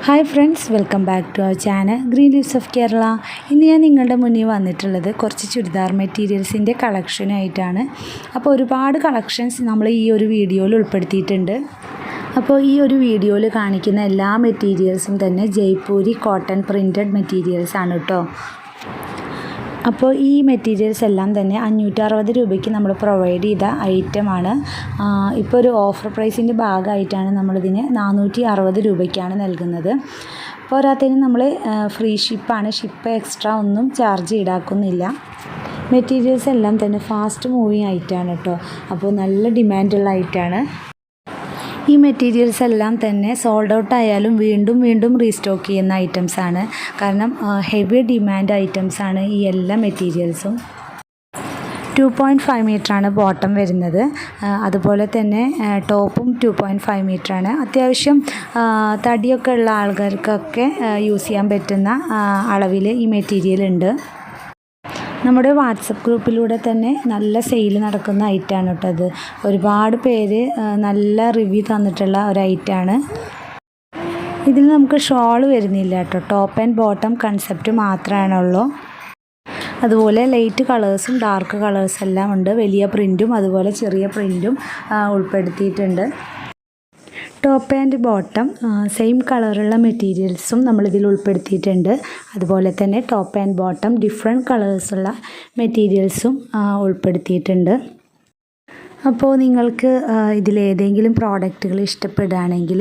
Hi friends, welcome back to our channel green leaves of Kerala. ഇന്ന് ഞാൻ നിങ്ങളുടെ മുന്നിൽ വന്നിട്ടുള്ളത് കുറച്ച് ചുരിദാർ മെറ്റീരിയൽസിൻ്റെ കളക്ഷനായിട്ടാണ്. അപ്പോൾ ഒരുപാട് കളക്ഷൻസ് നമ്മൾ ഈ ഒരു വീഡിയോയിൽ ഉൾപ്പെടുത്തിയിട്ടുണ്ട്. അപ്പോൾ ഈ ഒരു വീഡിയോയിൽ കാണിക്കുന്ന എല്ലാ മെറ്റീരിയൽസും തന്നെ ജയ്പൂരി കോട്ടൺ പ്രിൻറ്റഡ് മെറ്റീരിയൽസ് ആണ് കേട്ടോ. അപ്പോൾ ഈ മെറ്റീരിയൽസ് എല്ലാം തന്നെ 560 രൂപയ്ക്ക് നമ്മൾ പ്രൊവൈഡ് ചെയ്ത ഐറ്റമാണ്. ഇപ്പോൾ ഒരു ഓഫർ പ്രൈസിൻ്റെ ഭാഗമായിട്ടാണ് നമ്മളിതിന് 460 രൂപയ്ക്കാണ് നൽകുന്നത്. പോരാത്തതിന് നമ്മൾ ഫ്രീ ഷിപ്പാണ്, ഷിപ്പ് എക്സ്ട്രാ ഒന്നും ചാർജ് ഈടാക്കുന്നില്ല. മെറ്റീരിയൽസ് എല്ലാം തന്നെ ഫാസ്റ്റ് മൂവിങ് ഐറ്റമാണ് കേട്ടോ. അപ്പോൾ നല്ല ഡിമാൻഡുള്ള ഐറ്റമാണ്. ഈ മെറ്റീരിയൽസ് എല്ലാം തന്നെ സോൾഡ് ഔട്ട് ആയാലും വീണ്ടും റീസ്റ്റോക്ക് ചെയ്യുന്ന ഐറ്റംസാണ്. കാരണം ഹെവി ഡിമാൻഡ് ഐറ്റംസാണ് ഈ എല്ലാ മെറ്റീരിയൽസും. 2.5 മീറ്ററാണ് ബോട്ടം വരുന്നത്. അതുപോലെ തന്നെ ടോപ്പും 2.5 മീറ്ററാണ്. അത്യാവശ്യം തടിയൊക്കെ ഉള്ള ആൾക്കാർക്കൊക്കെ യൂസ് ചെയ്യാൻ പറ്റുന്ന അളവിൽ ഈ മെറ്റീരിയൽ ഉണ്ട്. നമ്മുടെ വാട്സപ്പ് ഗ്രൂപ്പിലൂടെ തന്നെ നല്ല സെയിൽ നടക്കുന്ന ഐറ്റമാണ് കേട്ടോ അത്. ഒരുപാട് പേര് നല്ല റിവ്യൂ തന്നിട്ടുള്ള ഒരു ഐറ്റമാണ്. ഇതിൽ നമുക്ക് ഷോൾ വരുന്നില്ല കേട്ടോ. ടോപ്പ് ആൻഡ് ബോട്ടം കൺസെപ്റ്റ് മാത്രമാണുള്ളൂ. അതുപോലെ ലൈറ്റ് കളേഴ്സും ഡാർക്ക് കളേഴ്സും എല്ലാം ഉണ്ട്. വലിയ പ്രിൻറ്റും അതുപോലെ ചെറിയ പ്രിൻറ്റും ഉൾപ്പെടുത്തിയിട്ടുണ്ട്. ടോപ്പ് ആൻഡ് ബോട്ടം സെയിം കളറുള്ള മെറ്റീരിയൽസും നമ്മളിതിൽ ഉൾപ്പെടുത്തിയിട്ടുണ്ട്. അതുപോലെ തന്നെ ടോപ്പ് ആൻഡ് ബോട്ടം ഡിഫറെൻറ്റ് കളേഴ്സുള്ള മെറ്റീരിയൽസും ഉൾപ്പെടുത്തിയിട്ടുണ്ട്. അപ്പോൾ നിങ്ങൾക്ക് ഇതിലേതെങ്കിലും പ്രോഡക്റ്റുകൾ ഇഷ്ടപ്പെടുകയാണെങ്കിൽ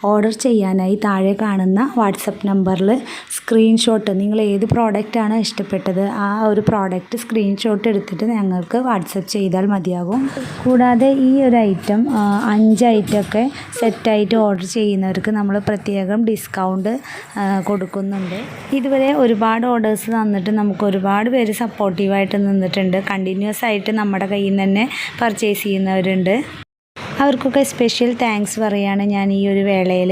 ഓർഡർ ചെയ്യാനായി താഴെ കാണുന്ന വാട്സപ്പ് നമ്പറിൽ സ്ക്രീൻഷോട്ട്, നിങ്ങൾ ഏത് പ്രോഡക്റ്റാണ് ഇഷ്ടപ്പെട്ടത് ആ ഒരു പ്രോഡക്റ്റ് സ്ക്രീൻഷോട്ട് എടുത്തിട്ട് ഞങ്ങൾക്ക് വാട്സപ്പ് ചെയ്താൽ മതിയാകും. കൂടാതെ ഈ ഒരു ഐറ്റം 5 ഐറ്റമൊക്കെ സെറ്റായിട്ട് ഓർഡർ ചെയ്യുന്നവർക്ക് നമ്മൾ പ്രത്യേകം ഡിസ്കൗണ്ട് കൊടുക്കുന്നുണ്ട്. ഇതുവരെ ഒരുപാട് ഓർഡേഴ്സ് തന്നിട്ട് നമുക്ക് ഒരുപാട് പേര് സപ്പോർട്ടീവായിട്ട് നിന്നിട്ടുണ്ട്. കണ്ടിന്യൂസ് ആയിട്ട് നമ്മുടെ കയ്യിൽ നിന്ന് തന്നെ പർച്ചേസ് ചെയ്യുന്നവരുണ്ട്. അവർക്കൊക്കെ സ്പെഷ്യൽ താങ്ക്സ് പറയുകയാണ് ഞാൻ ഈ ഒരു വേളയിൽ.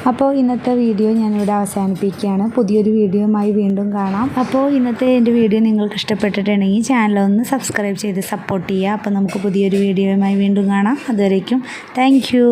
അപ്പോൾ ഇന്നത്തെ വീഡിയോ ഞാനിവിടെ അവസാനിപ്പിക്കുകയാണ്. പുതിയൊരു വീഡിയോയുമായി വീണ്ടും കാണാം. അപ്പോൾ ഇന്നത്തെ എൻ്റെ വീഡിയോ നിങ്ങൾക്ക് ഇഷ്ടപ്പെട്ടിട്ടുണ്ടെങ്കിൽ ചാനലൊന്ന് സബ്സ്ക്രൈബ് ചെയ്ത് സപ്പോർട്ട് ചെയ്യുക. അപ്പോൾ നമുക്ക് പുതിയൊരു വീഡിയോയുമായി വീണ്ടും കാണാം. അതുവരേക്കും താങ്ക് യു.